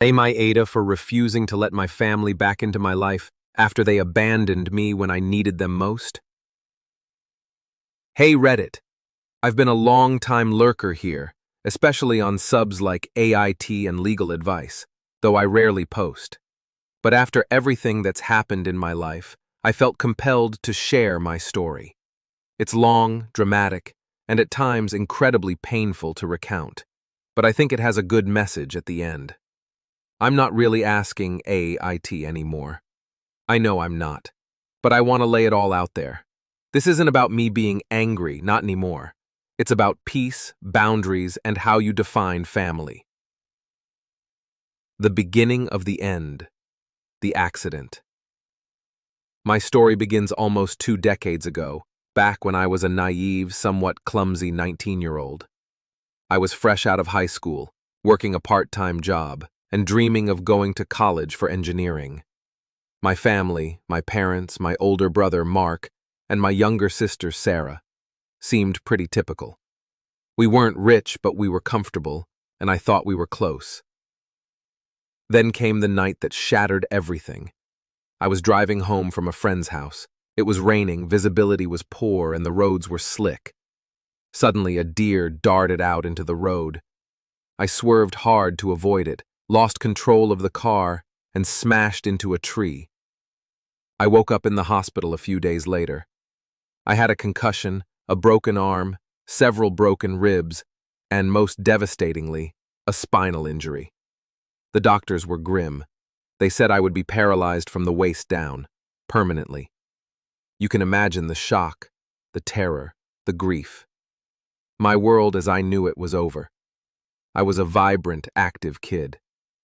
Blame I Ada for refusing to let my family back into my life after they abandoned me when I needed them most? Hey Reddit, I've been a long-time lurker here, especially on subs like AIT and Legal Advice, though I rarely post. But after everything that's happened in my life, I felt compelled to share my story. It's long, dramatic, and at times incredibly painful to recount, but I think it has a good message at the end. I'm not really asking AIT anymore. I know I'm not, but I want to lay it all out there. This isn't about me being angry, not anymore. It's about peace, boundaries, and how you define family. The beginning of the end. The accident. My story begins almost 2 decades ago, back when I was a naive, somewhat clumsy 19-year-old. I was fresh out of high school, working a part-time job, and dreaming of going to college for engineering. My family, my parents, my older brother Mark, and my younger sister Sarah, seemed pretty typical. We weren't rich, but we were comfortable, and I thought we were close. Then came the night that shattered everything. I was driving home from a friend's house. It was raining, visibility was poor, and the roads were slick. Suddenly, a deer darted out into the road. I swerved hard to avoid it, lost control of the car, and smashed into a tree. I woke up in the hospital a few days later. I had a concussion, a broken arm, several broken ribs, and most devastatingly, a spinal injury. The doctors were grim. They said I would be paralyzed from the waist down, permanently. You can imagine the shock, the terror, the grief. My world as I knew it was over. I was a vibrant, active kid,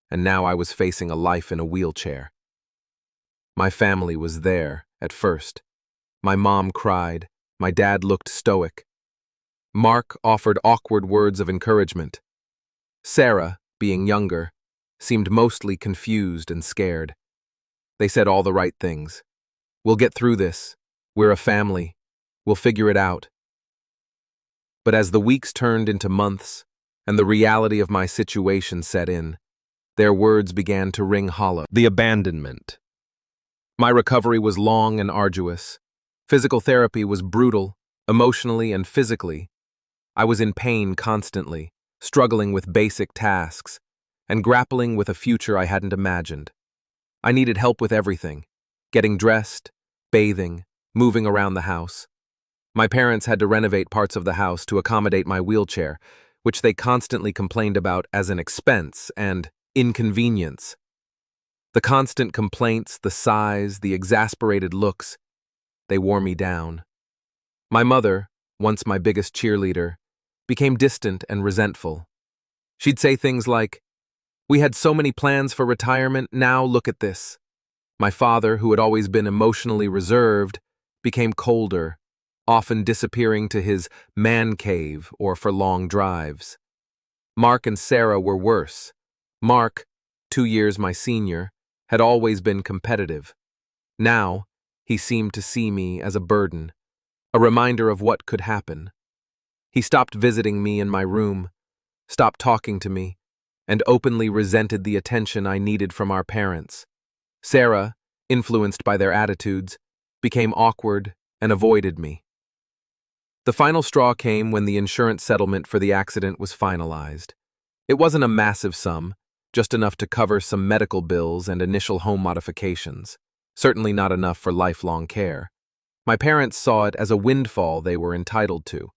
and now I was facing a life in a wheelchair. My family was there, at first. My mom cried, my dad looked stoic. Mark offered awkward words of encouragement. Sarah, being younger, seemed mostly confused and scared. They said all the right things. We'll get through this. We're a family. We'll figure it out. But as the weeks turned into months, and the reality of my situation set in, their words began to ring hollow. The abandonment. My recovery was long and arduous. Physical therapy was brutal, emotionally and physically. I was in pain constantly, struggling with basic tasks, and grappling with a future I hadn't imagined. I needed help with everything: getting dressed, bathing, moving around the house. My parents had to renovate parts of the house to accommodate my wheelchair, which they constantly complained about as an expense and inconvenience. The constant complaints, the sighs, the exasperated looks, they wore me down. My mother, once my biggest cheerleader, became distant and resentful. She'd say things like, "We had so many plans for retirement, now look at this." My father, who had always been emotionally reserved, became colder, often disappearing to his man cave or for long drives. Mark and Sarah were worse. Mark, 2 years my senior, had always been competitive. Now, he seemed to see me as a burden, a reminder of what could happen. He stopped visiting me in my room, stopped talking to me, and openly resented the attention I needed from our parents. Sarah, influenced by their attitudes, became awkward and avoided me. The final straw came when the insurance settlement for the accident was finalized. It wasn't a massive sum, just enough to cover some medical bills and initial home modifications, certainly not enough for lifelong care. My parents saw it as a windfall they were entitled to.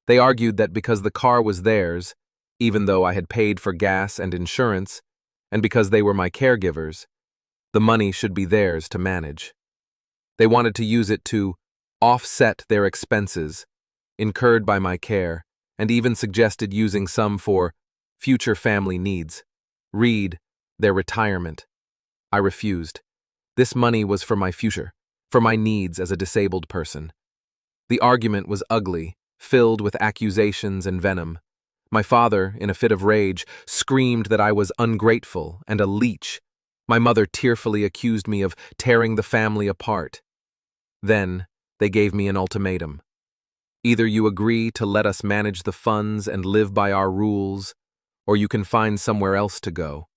They argued that because the car was theirs, even though I had paid for gas and insurance, and because they were my caregivers, the money should be theirs to manage. They wanted to use it to offset their expenses incurred by my care, and even suggested using some for future family needs. Read, their retirement. I refused. This money was for my future, for my needs as a disabled person. The argument was ugly, filled with accusations and venom. My father, in a fit of rage, screamed that I was ungrateful and a leech. My mother tearfully accused me of tearing the family apart. Then, they gave me an ultimatum. Either you agree to let us manage the funds and live by our rules, or you can find somewhere else to go.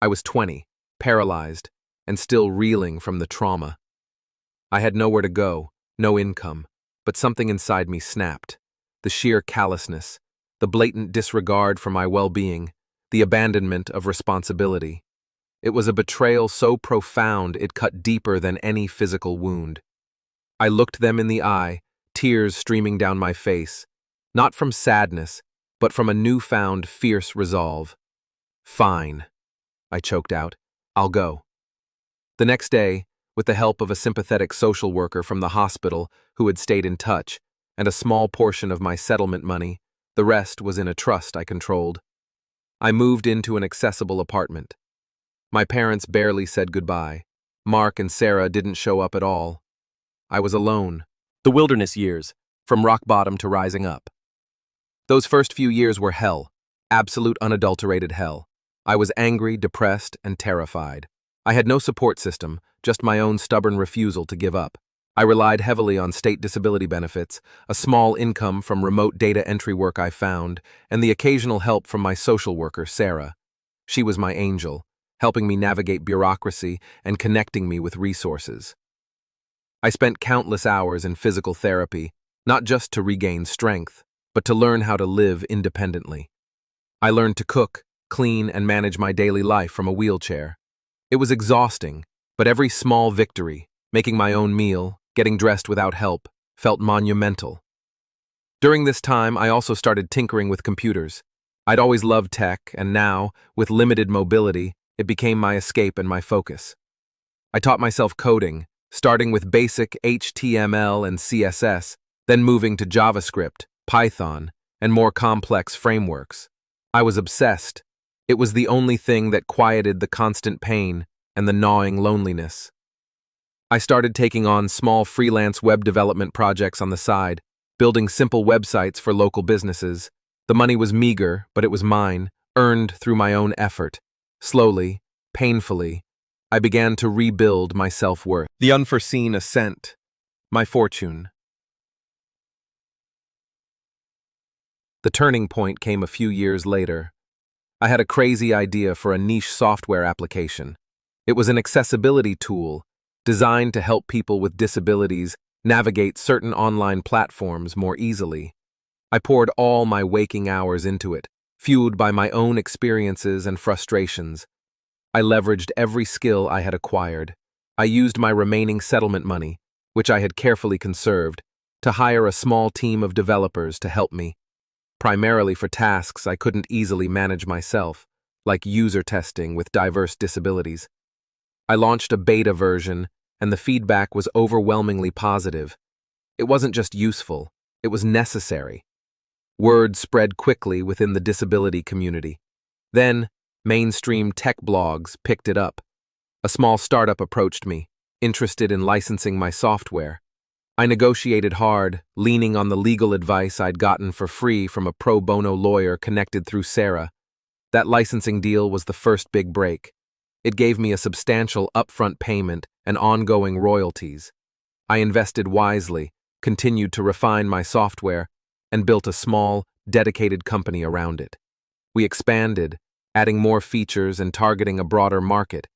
I was 20, paralyzed, and still reeling from the trauma. I had nowhere to go, no income, but something inside me snapped. The sheer callousness, the blatant disregard for my well-being, the abandonment of responsibility. It was a betrayal so profound it cut deeper than any physical wound. I looked them in the eye, tears streaming down my face, not from sadness, but from a newfound fierce resolve. "Fine," I choked out. "I'll go." The next day, with the help of a sympathetic social worker from the hospital who had stayed in touch, and a small portion of my settlement money, the rest was in a trust I controlled. I moved into an accessible apartment. My parents barely said goodbye. Mark and Sarah didn't show up at all. I was alone. The wilderness years, from rock bottom to rising up. Those first few years were hell, absolute unadulterated hell. I was angry, depressed, and terrified. I had no support system, just my own stubborn refusal to give up. I relied heavily on state disability benefits, a small income from remote data entry work I found, and the occasional help from my social worker, Sarah. She was my angel, helping me navigate bureaucracy and connecting me with resources. I spent countless hours in physical therapy, not just to regain strength, but to learn how to live independently. I learned to cook, clean, and manage my daily life from a wheelchair. It was exhausting, but every small victory, making my own meal, getting dressed without help, felt monumental. During this time, I also started tinkering with computers. I'd always loved tech, and now, with limited mobility, it became my escape and my focus. I taught myself coding, starting with basic HTML and CSS, then moving to JavaScript, Python, and more complex frameworks. I was obsessed. It was the only thing that quieted the constant pain and the gnawing loneliness. I started taking on small freelance web development projects on the side, building simple websites for local businesses. The money was meager, but it was mine, earned through my own effort. Slowly, painfully, I began to rebuild my self-worth. The unforeseen ascent, my fortune. The turning point came a few years later. I had a crazy idea for a niche software application. It was an accessibility tool designed to help people with disabilities navigate certain online platforms more easily. I poured all my waking hours into it, fueled by my own experiences and frustrations. I leveraged every skill I had acquired. I used my remaining settlement money, which I had carefully conserved, to hire a small team of developers to help me, primarily for tasks I couldn't easily manage myself, like user testing with diverse disabilities. I launched a beta version, and the feedback was overwhelmingly positive. It wasn't just useful, it was necessary. Word spread quickly within the disability community. Then, mainstream tech blogs picked it up. A small startup approached me, interested in licensing my software. I negotiated hard, leaning on the legal advice I'd gotten for free from a pro bono lawyer connected through Sarah. That licensing deal was the first big break. It gave me a substantial upfront payment and ongoing royalties. I invested wisely, continued to refine my software, and built a small, dedicated company around it. We expanded, adding more features and targeting a broader market.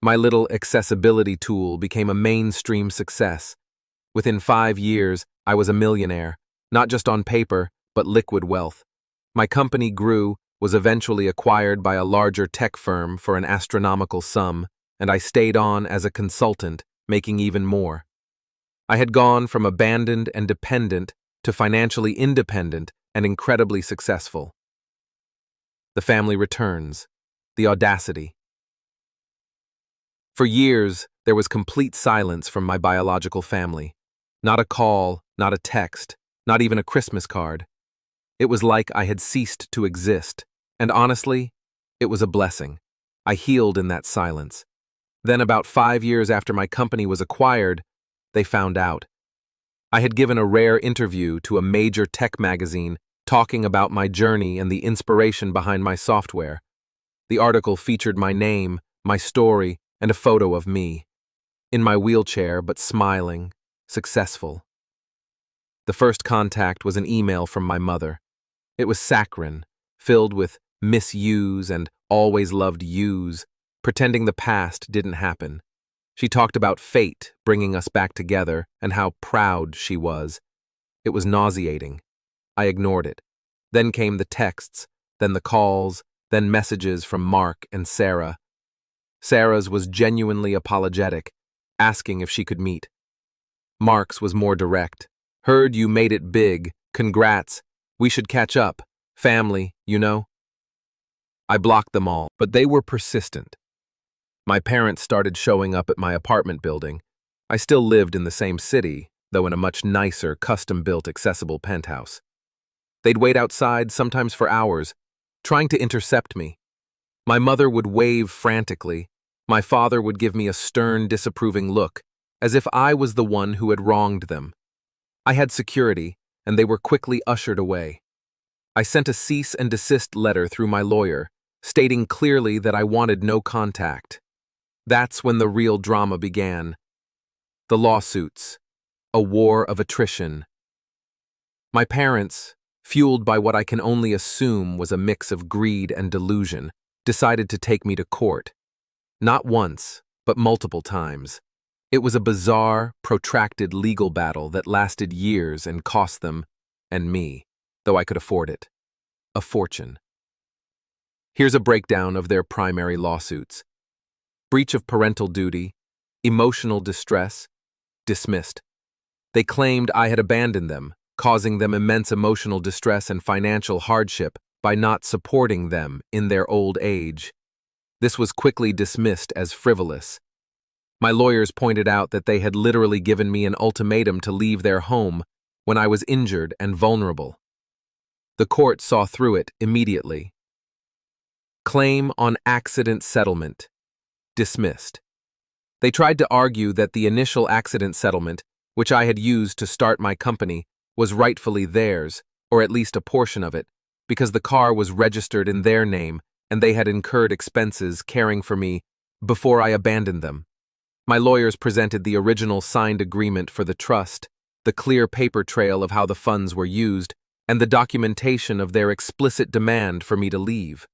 My little accessibility tool became a mainstream success. Within 5 years, I was a millionaire, not just on paper, but liquid wealth. My company grew, was eventually acquired by a larger tech firm for an astronomical sum, and I stayed on as a consultant, making even more. I had gone from abandoned and dependent to financially independent and incredibly successful. The family returns. The audacity. For years, there was complete silence from my biological family. Not a call, not a text, not even a Christmas card. It was like I had ceased to exist, and honestly, it was a blessing. I healed in that silence. Then about 5 years after my company was acquired, they found out. I had given a rare interview to a major tech magazine talking about my journey and the inspiration behind my software. The article featured my name, my story, and a photo of me. In my wheelchair, but smiling, successful. The first contact was an email from my mother. It was saccharine, filled with "miss yous" and "always loved yous." pretending the past didn't happen. She talked about fate bringing us back together and how proud she was. It was nauseating. I ignored it. Then came the texts, then the calls, then messages from Mark and Sarah. Sarah's was genuinely apologetic, asking if she could meet. Mark's was more direct. Heard you made it big. Congrats. We should catch up. Family, you know? I blocked them all, but they were persistent. My parents started showing up at my apartment building. I still lived in the same city, though in a much nicer, custom-built, accessible penthouse. They'd wait outside, sometimes for hours, trying to intercept me. My mother would wave frantically. My father would give me a stern, disapproving look, as if I was the one who had wronged them. I had security, and they were quickly ushered away. I sent a cease and desist letter through my lawyer, stating clearly that I wanted no contact. That's when the real drama began. The lawsuits. A war of attrition. My parents, fueled by what I can only assume was a mix of greed and delusion, decided to take me to court. Not once, but multiple times. It was a bizarre, protracted legal battle that lasted years and cost them, and me, though I could afford it, a fortune. Here's a breakdown of their primary lawsuits. Breach of parental duty, emotional distress, dismissed. They claimed I had abandoned them, causing them immense emotional distress and financial hardship by not supporting them in their old age. This was quickly dismissed as frivolous. My lawyers pointed out that they had literally given me an ultimatum to leave their home when I was injured and vulnerable. The court saw through it immediately. Claim on accident settlement. Dismissed. They tried to argue that the initial accident settlement, which I had used to start my company, was rightfully theirs, or at least a portion of it, because the car was registered in their name and they had incurred expenses caring for me before I abandoned them. My lawyers presented the original signed agreement for the trust, the clear paper trail of how the funds were used, and the documentation of their explicit demand for me to leave.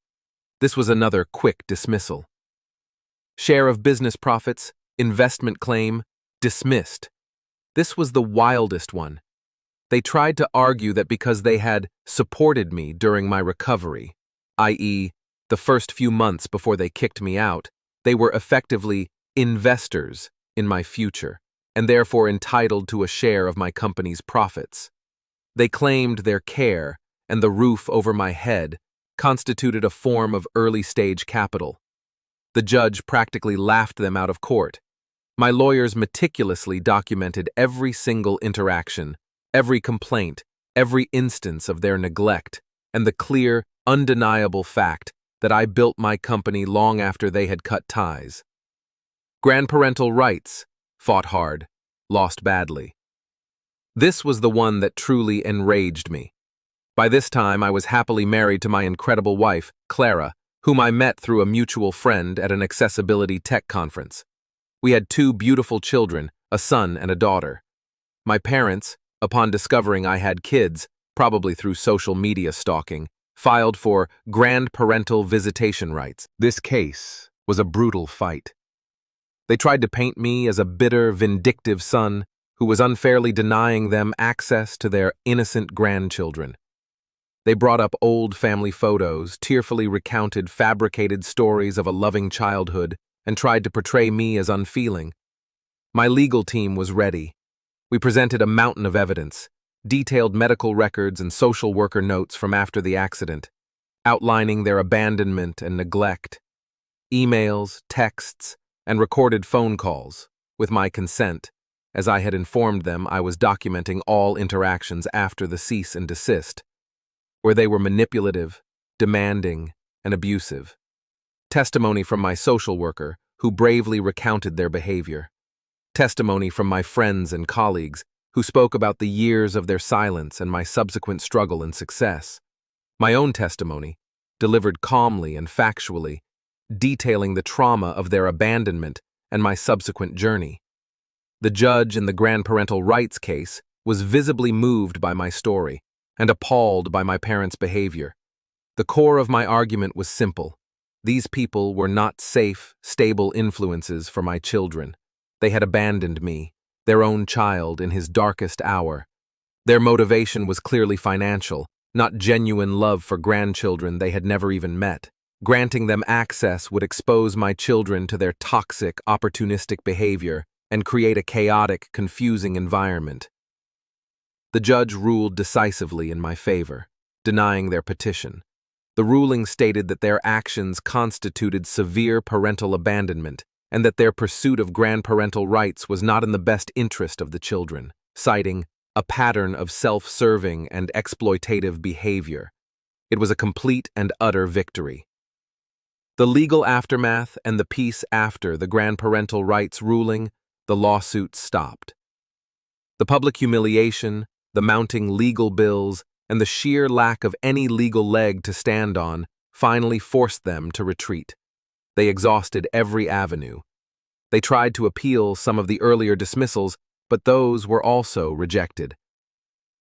This was another quick dismissal. Share of business profits, investment claim, dismissed. This was the wildest one. They tried to argue that because they had supported me during my recovery, i.e., the first few months before they kicked me out, they were effectively investors in my future, and therefore entitled to a share of my company's profits. They claimed their care and the roof over my head constituted a form of early-stage capital. The judge practically laughed them out of court. My lawyers meticulously documented every single interaction, every complaint, every instance of their neglect, and the clear, undeniable fact that I built my company long after they had cut ties. Grandparental rights, fought hard, lost badly. This was the one that truly enraged me. By this time, I was happily married to my incredible wife, Clara, whom I met through a mutual friend at an accessibility tech conference. We had 2 beautiful children, a son and a daughter. My parents, upon discovering I had kids, probably through social media stalking, filed for grandparental visitation rights. This case was a brutal fight. They tried to paint me as a bitter, vindictive son who was unfairly denying them access to their innocent grandchildren. They brought up old family photos, tearfully recounted fabricated stories of a loving childhood, and tried to portray me as unfeeling. My legal team was ready. We presented a mountain of evidence, detailed medical records and social worker notes from after the accident, outlining their abandonment and neglect, emails, texts, and recorded phone calls, with my consent. As I had informed them, I was documenting all interactions after the cease and desist, where they were manipulative, demanding, and abusive. Testimony from my social worker, who bravely recounted their behavior. Testimony from my friends and colleagues, who spoke about the years of their silence and my subsequent struggle and success. My own testimony, delivered calmly and factually, detailing the trauma of their abandonment and my subsequent journey. The judge in the grandparental rights case was visibly moved by my story and appalled by my parents' behavior. The core of my argument was simple. These people were not safe, stable influences for my children. They had abandoned me, their own child, in his darkest hour. Their motivation was clearly financial, not genuine love for grandchildren they had never even met. Granting them access would expose my children to their toxic, opportunistic behavior and create a chaotic, confusing environment. The judge ruled decisively in my favor, denying their petition. The ruling stated that their actions constituted severe parental abandonment and that their pursuit of grandparental rights was not in the best interest of the children, citing a pattern of self-serving and exploitative behavior. It was a complete and utter victory. The legal aftermath and the peace after the grandparental rights ruling, the lawsuit stopped. The public humiliation, the mounting legal bills, and the sheer lack of any legal leg to stand on finally forced them to retreat. They exhausted every avenue. They tried to appeal some of the earlier dismissals, but those were also rejected.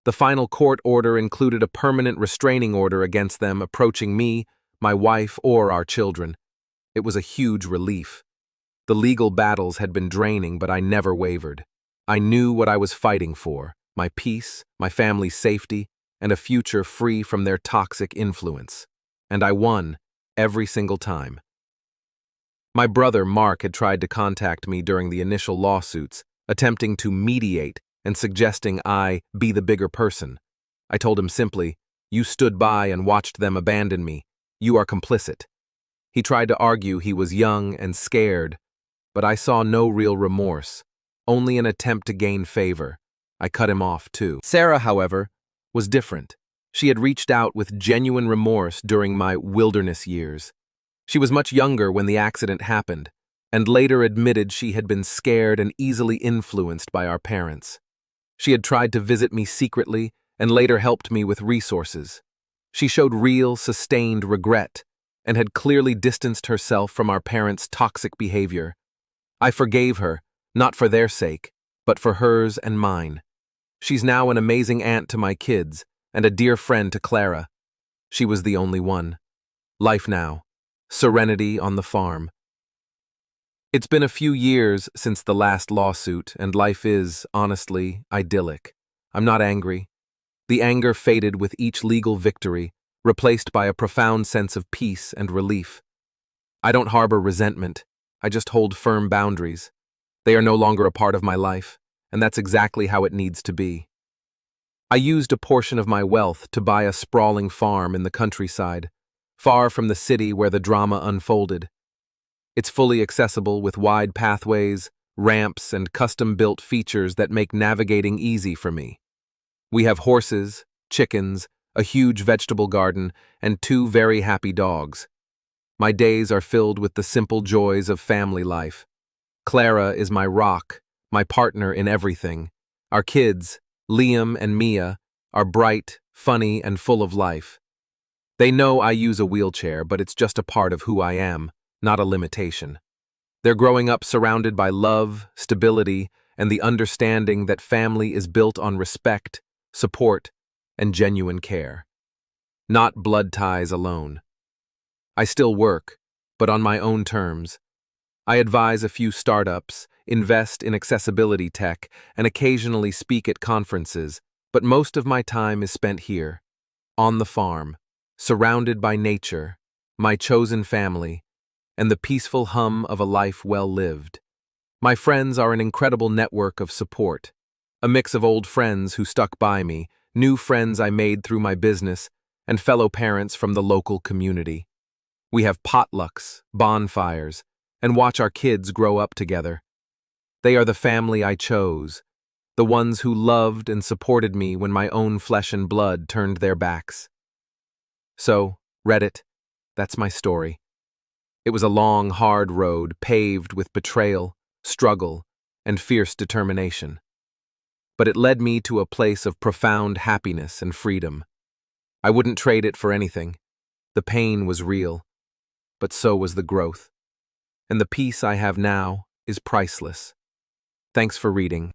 The final court order included a permanent restraining order against them approaching me, my wife, or our children. It was a huge relief. The legal battles had been draining, but I never wavered. I knew what I was fighting for: my peace, my family's safety, and a future free from their toxic influence. And I won every single time. My brother, Mark, had tried to contact me during the initial lawsuits, attempting to mediate and suggesting I be the bigger person. I told him simply, "You stood by and watched them abandon me. You are complicit." He tried to argue he was young and scared, but I saw no real remorse, only an attempt to gain favor. I cut him off too. Sarah, however, was different. She had reached out with genuine remorse during my wilderness years. She was much younger when the accident happened, and later admitted she had been scared and easily influenced by our parents. She had tried to visit me secretly and later helped me with resources. She showed real, sustained regret and had clearly distanced herself from our parents' toxic behavior. I forgave her, not for their sake, but for hers and mine. She's now an amazing aunt to my kids and a dear friend to Clara. She was the only one. Life now. Serenity on the farm. It's been a few years since the last lawsuit, and life is, honestly, idyllic. I'm not angry. The anger faded with each legal victory, replaced by a profound sense of peace and relief. I don't harbor resentment. I just hold firm boundaries. They are no longer a part of my life, and that's exactly how it needs to be. I used a portion of my wealth to buy a sprawling farm in the countryside, far from the city where the drama unfolded. It's fully accessible with wide pathways, ramps, and custom-built features that make navigating easy for me. We have horses, chickens, a huge vegetable garden, and 2 very happy dogs. My days are filled with the simple joys of family life. Clara is my rock, my partner in everything. Our kids, Liam and Mia, are bright, funny, and full of life. They know I use a wheelchair, but it's just a part of who I am, not a limitation. They're growing up surrounded by love, stability, and the understanding that family is built on respect, support, and genuine care. Not blood ties alone. I still work, but on my own terms. I advise a few startups, invest in accessibility tech, and occasionally speak at conferences, but most of my time is spent here, on the farm, surrounded by nature, my chosen family, and the peaceful hum of a life well lived. My friends are an incredible network of support, a mix of old friends who stuck by me, new friends I made through my business, and fellow parents from the local community. We have potlucks, bonfires, and watch our kids grow up together. They are the family I chose, the ones who loved and supported me when my own flesh and blood turned their backs. So, Reddit, that's my story. It was a long, hard road paved with betrayal, struggle, and fierce determination. But it led me to a place of profound happiness and freedom. I wouldn't trade it for anything. The pain was real, but so was the growth. And the peace I have now is priceless. Thanks for reading.